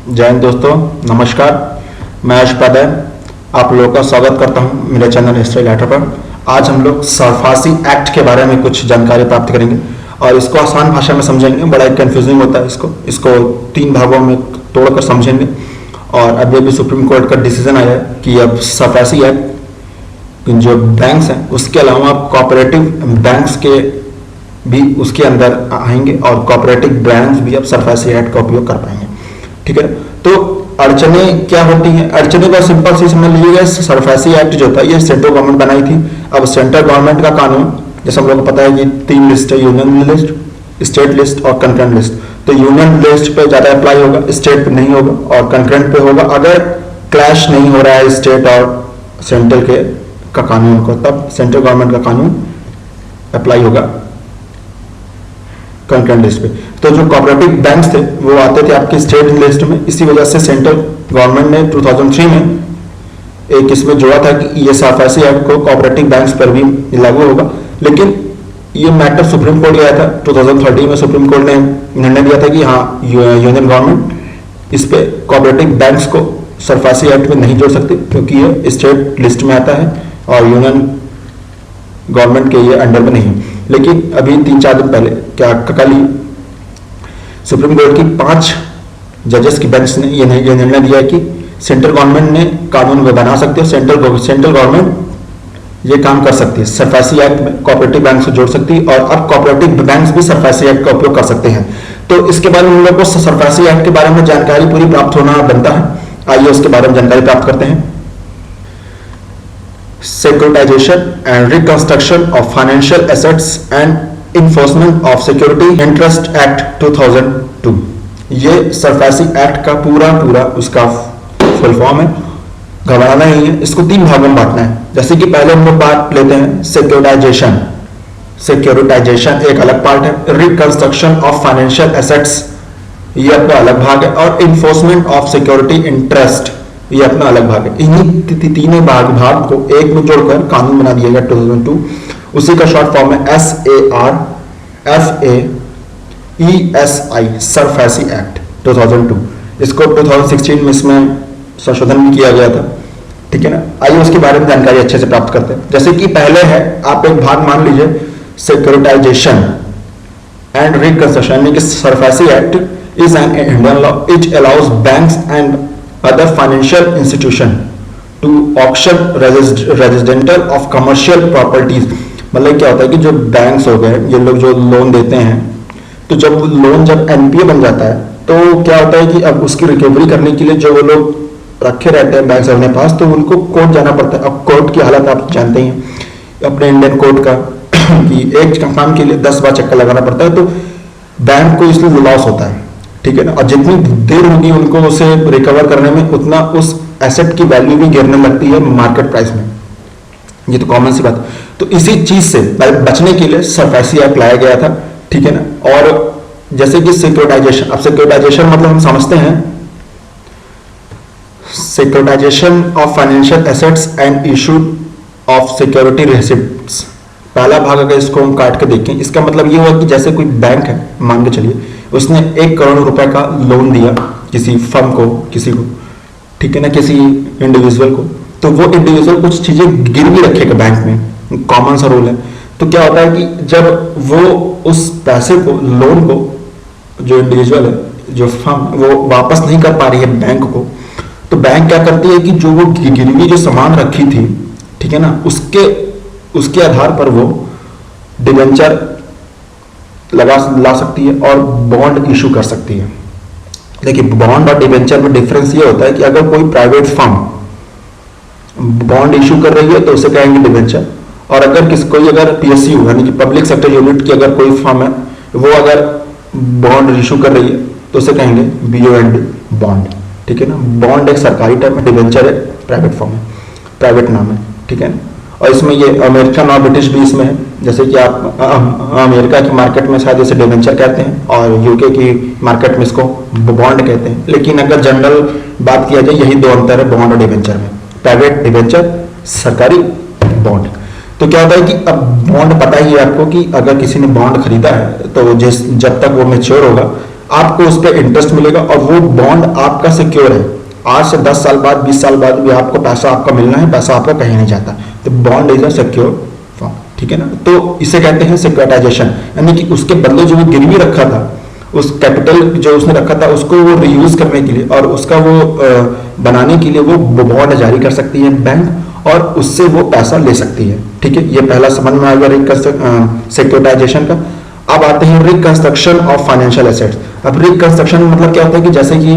जय हिंद दोस्तों, नमस्कार। मैं अशपद है, आप लोगों का स्वागत करता हूं मेरे चैनल हिस्ट्री लेटर पर। आज हम लोग सरफासी एक्ट के बारे में कुछ जानकारी प्राप्त करेंगे और इसको आसान भाषा में समझेंगे। बड़ा कंफ्यूजिंग होता है, इसको 3 भागों में तोड़कर समझेंगे। और अभी अभी सुप्रीम कोर्ट का डिसीजन आया है कि अब सरफासी एक्ट जो बैंक्स हैं उसके अलावा कोऑपरेटिव बैंक्स के भी उसके अंदर आएंगे और कोऑपरेटिव बैंक्स भी अब सरफासी एक्ट का उपयोग कर पाएंगे। ठीक है, तो अड़चनें क्या होती हैं? अड़चनें बहुत सिंपल सी समझ लीजिएगा। सरफासी एक्ट जो था ये सेंट्रल गवर्नमेंट बनाई थी। अब सेंट्रल गवर्नमेंट का कानून जैसे हम लोग को पता है कि 3 लिस्ट है, यूनियन लिस्ट, स्टेट लिस्ट और कंकरेंट लिस्ट। तो यूनियन लिस्ट पे ज्यादा अप्लाई होगा, स्टेट पे नहीं होगा और कंकरेंट पे होगा। अगर क्लैश नहीं हो रहा है स्टेट और सेंट्रल के का कानून को, तब सेंट्रल गवर्नमेंट का कानून अप्लाई होगा कंकरेंट लिस्ट पे। तो जो कोऑपरेटिव बैंक्स थे वो आते थे आपके स्टेट लिस्ट में। इसी वजह से सेंट्रल गवर्नमेंट ने 2003 में एक इसमें जोड़ा था कि ये सरफासी एक्ट को कोऑपरेटिव बैंक्स पर भी लागू होगा। लेकिन ये मैटर सुप्रीम कोर्ट गया था 2013 में। सुप्रीम कोर्ट ने निर्णय दिया था कि हाँ, यूनियन गवर्नमेंट इस पे कोऑपरेटिव बैंक्स को सरफासी एक्ट में नहीं जोड़ सकती क्योंकि ये स्टेट लिस्ट में आता है और यूनियन गवर्नमेंट के ये अंडर में नहीं है। लेकिन अभी 3-4 दिन पहले कल ही सुप्रीम कोर्ट की 5 जजेस की बेंच ने ये निर्णय दिया कि सेंट्रल गवर्नमेंट ने कानून में बना सकते हो, सेंट्रल गवर्नमेंट ये काम कर सकती है, सरफासी एक्ट में कोऑपरेटिव बैंक को जोड़ सकती है और अब कोऑपरेटिव बैंक्स भी सरफासी एक्ट का उपयोग कर सकते हैं। तो इसके बारे में हम लोग को सरफासी एक्ट के बारे में जानकारी पूरी प्राप्त होना बनता है। आइए उसके बारे में जानकारी प्राप्त करते हैं। Securitization and Reconstruction of Financial Assets and Enforcement of Security Interest Act 2002। ये सरफासी एक्ट का पूरा उसका फुल फॉर्म है। घबराना नहीं है, इसको 3 भागों में बांटना है। जैसे कि पहले हम लोग बात लेते हैं सिक्योरिटाइजेशन। सिक्योरिटाइजेशन एक अलग पार्ट है। रिकंस्ट्रक्शन ऑफ फाइनेंशियल एसेट्स ये अपना अलग भाग है और इन्फोर्समेंट ऑफ सिक्योरिटी इंटरेस्ट ये अपना अलग भाग है। इन्हीं तीनों भाग को एक में जोड़कर कानून बना दिया गया 2002। उसी का शॉर्ट फॉर्म है SARFAESI, सरफासी एक्ट 2002। इसको 2016 में इसमें संशोधन भी किया गया था। ठीक है ना। आइए उसके बारे में जानकारी अच्छे से प्राप्त करते हैं। जैसे कि पहले है, आप एक भाग मान लीजिए सिक्योरिटाइजेशन एंड रिकंस्ट्रक्शन, यानी कि SARFAESI act is an Indian law etch allows banks and other financial institution to auction residential of commercial properties। मतलब क्या होता है कि जो बैंक्स हो गए, ये लोग जो लोन देते हैं, तो जब एनपीए बन जाता है तो क्या होता है कि अब उसकी रिकवरी करने के लिए जो वो लोग रखे रहते हैं बैंक्स अपने पास, तो उनको कोर्ट जाना पड़ता है। अब कोर्ट की हालत आप जानते ही हैं अपने इंडियन कोर्ट का कि एक काम के लिए 10 बार चक्कर लगाना पड़ता है। तो बैंक को इसलिए लॉस होता है। ठीक है ना। और जितनी देर होगी उनको उसे रिकवर करने में, उतना उस एसेट की वैल्यू भी गिरने लगती है मार्केट प्राइस में। ये तो कॉमन सी बात। तो इसी चीज से बचने के लिए सरफासी एक्ट लाया गया था। ठीक है ना। और जैसे कि सिक्योरिटाइजेशन, अब सिक्योरिटाइजेशन मतलब हम समझते हैं securitization of financial assets and issue of security receipts. पहला भाग अगर इसको हम काट के देखें, इसका मतलब ये हुआ कि जैसे कोई बैंक है, मान के चलिए उसने 1 करोड़ रुपए का लोन दिया किसी फर्म को, किसी को, ठीक है ना, किसी इंडिविजुअल को। तो वो इंडिविजुअल कुछ चीजें गिरवी रखेगा बैंक में, कॉमन सा रूल है। तो क्या होता है कि जब वो उस पैसे को, लोन को, जो इंडिविजुअल है, जो फर्म, वो वापस नहीं कर पा रही है बैंक को, तो बैंक क्या करती है कि जो वो गिरवी जो सामान रखी थी, ठीक है ना, उसके आधार पर वो डिबेंचर ला सकती है और बॉन्ड इशू कर सकती है। देखिए, बॉन्ड और डिबेंचर में डिफरेंस ये होता है कि अगर कोई प्राइवेट फर्म बॉन्ड इशू कर रही है तो उसे कहेंगे डिबेंचर, और अगर कोई अगर पीएसयू यानी कि पब्लिक सेक्टर यूनिट की अगर कोई फर्म है, वो अगर बॉन्ड इशू कर रही है तो उसे कहेंगे BOND, बॉन्ड। ठीक है ना। बॉन्ड एक सरकारी टर्म है, डिबेंचर एक प्राइवेट फर्म है, प्राइवेट नाम है। ठीक है ना। और इसमें ये अमेरिकन और ब्रिटिश भी इसमें है। जैसे कि आप अमेरिका की मार्केट में शायद इसे डिबेंचर कहते हैं और यूके की मार्केट में इसको बॉन्ड कहते हैं। लेकिन अगर जनरल बात किया जाए, यही 2 अंतर है बॉन्ड और डिबेंचर में। प्राइवेट डिबेंचर, सरकारी बॉन्ड। तो क्या होता है कि अब बॉन्ड, पता ही है आपको कि अगर किसी ने बॉन्ड खरीदा है तो जब तक वो मेच्योर होगा आपको उस पर इंटरेस्ट मिलेगा और वो बॉन्ड आपका सिक्योर है। आज से 10 साल बाद 20 साल बाद भी आपको पैसा आपका मिलना है, पैसा आपका कहीं नहीं जाता। तो bond is a secure form, ठीक है ना। तो इसे कहते हैं सिक्योरिटाइजेशन, यानी कि उसके बदले जो वो गिरवी रखा था, उस कैपिटल जो उसने रखा था उसको वो रीयूज करने के लिए और उसका वो बनाने के लिए वो बॉन्ड जारी कर सकती है बैंक और उससे वो पैसा ले सकती है, ठीक है। ये पहला समझ में आ गया सिक्योरिटाइजेशन का। अब आते हैं रिकंस्ट्रक्शन ऑफ फाइनेंशियल एसेट्स। अब रिकंस्ट्रक्शन मतलब क्या होता है कि जैसे कि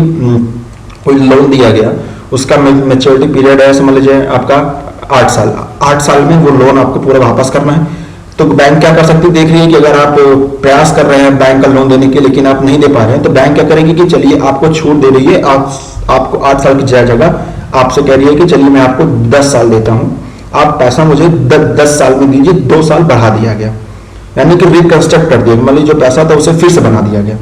कोई लोन दिया गया, उसका मैच्योरिटी पीरियड है समझ लीजिए आपका 8 साल। 8 साल में वो लोन आपको पूरा वापस करना है। तो बैंक क्या कर सकती है, देख रही है कि अगर आप प्रयास कर रहे हैं बैंक का लोन देने के लेकिन आप नहीं दे पा रहे हैं, तो बैंक क्या करेगी कि चलिए आपको छूट दे रही है, आपको 8 साल की जगह आपसे कह रही है कि चलिए मैं आपको 10 साल देता हूं, आप पैसा मुझे 10 साल में दीजिए, 2 साल बढ़ा दिया गया, यानी कि रिकंस्ट्रक्ट कर दिया, मतलब जो पैसा था उसे फिर से बना दिया गया।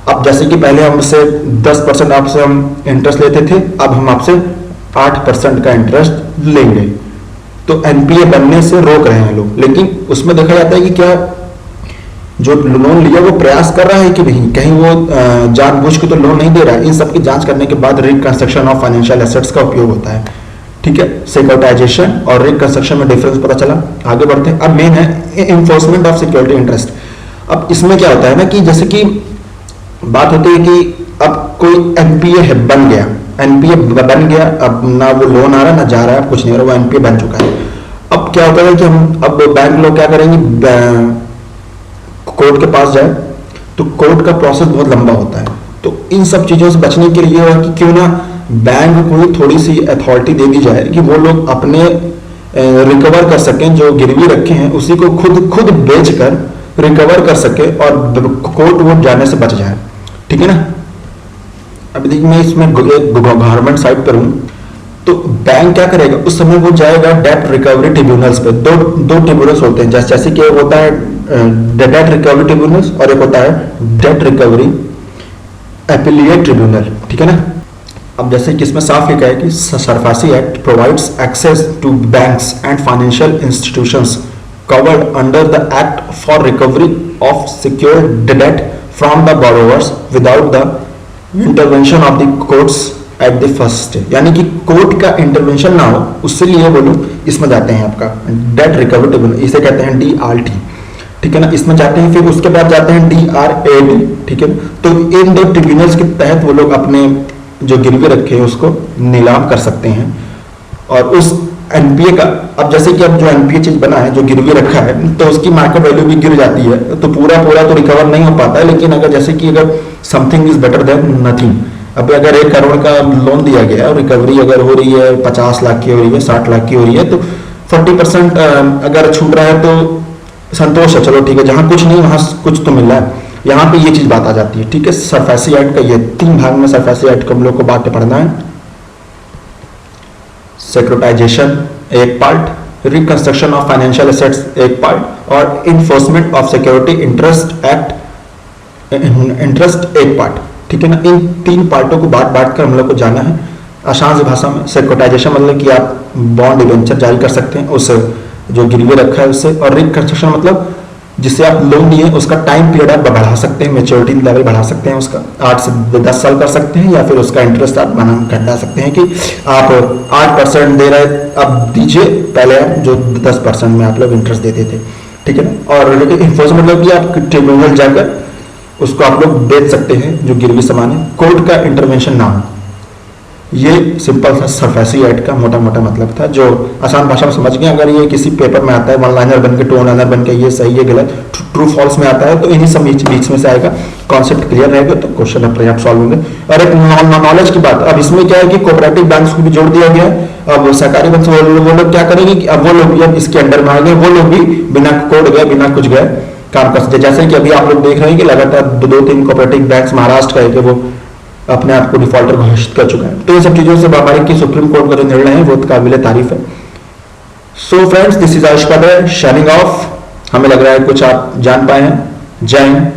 अब जैसे कि पहले हमसे 10% आपसे हम इंटरेस्ट लेते थे, अब हम आपसे 8% का इंटरेस्ट लेंगे। तो एनपीए बनने से रोक रहे हैं लोग, लेकिन उसमें देखा जाता है कि क्या जो लोन लिया वो प्रयास कर रहा है कि नहीं, कहीं वो जानबूझ के तो लोन नहीं दे रहा है। इन सब की जांच करने के बाद रिकंस्ट्रक्शन ऑफ फाइनेंशियल एसेट्स का उपयोग होता है, ठीक है। सिक्योरिटाइजेशन और रिकंस्ट्रक्शन में डिफरेंस पता चला। आगे बढ़ते हैं। अब मेन है इन्फोर्समेंट ऑफ सिक्योरिटी इंटरेस्ट। अब इसमें क्या होता है ना कि जैसे कि बात होती है कि अब कोई एनपीए है बन गया, एनपीए बन गया, अब ना वो लोन आ रहा ना जा रहा है, कुछ नहीं हो रहा, वो एनपीए बन चुका है। अब क्या होता है कि हम अब बैंक लोग क्या करेंगे, कोर्ट के पास जाए, तो कोर्ट का प्रोसेस बहुत लंबा होता है। तो इन सब चीजों से बचने के लिए कि क्यों ना बैंक को थोड़ी सी अथॉरिटी दे दी जाए कि वो लोग अपने रिकवर कर सकें, जो गिरवी रखे हैं उसी को खुद बेचकर रिकवर कर सके और कोर्ट वोट जाने से बच जाए, ठीक है ना। अभी देखिए मैं इसमें गवर्नमेंट साइड पर हूं, तो बैंक क्या करेगा, उस समय वो जाएगा डेट रिकवरी ट्रिब्यूनल्स पे। दो ट्रिब्यूनल्स होते हैं, जैसे कि होता है डेट रिकवरी ट्रिब्यूनल्स और एक होता है डेट रिकवरी एपिलिएट ट्रिब्यूनल, ठीक है ना। अब जैसे कि इसमें साफ लिखा है कि SARFAESI act provides access to banks and financial institutions covered under the act for recovery of secured debt from the borrowers without the intervention of the courts at the first stage, यानी कि कोर्ट का intervention ना हो, उससे लिए वो लोग इसमें जाते हैं आपका डेट रिकवरी ट्रिब्यूनल, इसे कहते हैं DRT, ठीक है ना। इसमें जाते हैं, फिर उसके बाद जाते हैं DRAD, ठीक है। तो इन दो ट्रिब्यूनल्स के तहत वो लोग अपने जो गिरवी रखे हैं उसको नीलाम कर सकते हैं और उस एनपीए का, अब जैसे कि अब जो एनपीए चीज बना है जो गिरवी रखा है तो उसकी मार्केट वैल्यू भी गिर जाती है, तो पूरा तो रिकवर नहीं हो पाता है। लेकिन अगर जैसे कि अगर something is better than nothing, अब अगर 1 करोड़ का लोन दिया गया और रिकवरी अगर हो रही है 50 लाख की हो रही है, 60 लाख की हो रही है, तो 40% अगर छूट रहा है तो संतोष है, चलो ठीक है। जहां कुछ नहीं वहां कुछ तो मिल रहा है, यहाँ पे ये चीज बात आ जाती है, ठीक है। सरफेसी एक्ट का ये 3 भाग में सरफेसी एक्ट को हम लोग को बांट के पढ़ना है। सिक्योरिटाइजेशन एक part, reconstruction of financial assets एक पार्ट और इन्फोर्समेंट ऑफ सिक्योरिटी इंटरेस्ट एक पार्ट, ठीक है ना। इन 3 पार्टों को बांट कर हम लोग को जाना है आसान सी भाषा में। सिक्योरिटाइजेशन मतलब कि आप बॉन्ड डिबेंचर जारी कर सकते हैं उस जो गिरवी रखा है उससे, और रिकंस्ट्रक्शन मतलब जिससे आप लोन लिए उसका टाइम पीरियड आप बढ़ा सकते हैं, मेच्योरिटी लेवल बढ़ा सकते हैं उसका, 8 से 10 साल कर सकते हैं, या फिर उसका इंटरेस्ट आप घटा सकते हैं कि आप 8% दे रहे अब दीजिए, पहले आप जो 10% में आप लोग इंटरेस्ट देते थे, ठीक है ना। और इन्फोर्समेंट मतलब कि आप ट्रिब्यूनल जाकर उसको आप लोग बेच सकते हैं जो गिरवी सामान है, कोर्ट का इंटरवेंशन ना हो। ये सिंपल सा सरफेसी एक्ट का मोटा मतलब था, जो आसान भाषा में समझ गए। अगर ये किसी पेपर में आता है 1 लाइनर बन के 2 लाइनर बन के ये सही है गलत ट्रू फॉल्स में आता है, तो इन्हीं सब बीच में से आएगा, कॉन्सेप्ट क्लियर रहेगा तो क्वेश्चन अपने आप सॉल्व होंगे। और एक नॉलेज की बात, अब इसमें क्या है कि कोऑपरेटिव बैंक्स को भी जोड़ दिया गया है। अब सरकारी बैंक वो लोग क्या करेंगे कि अब वो लोग भी अब इसके अंडर में आ गए, वो लोग भी बिना कोड गए बिना कुछ गए काम कर सकते। जैसे कि अभी आप लोग देख रहे हैं कि लगातार 2-3 कोऑपरेटिव बैंक्स महाराष्ट्र का है कि वो अपने आप को डिफॉल्टर घोषित कर चुका है। तो इन सब चीजों से बाबारी की सुप्रीम कोर्ट का जो निर्णय है वो काबिल तारीफ है। So friends, this is Ayush Qadar signing off. हमें लग रहा है कुछ आप जान पाए हैं। जय हिंद।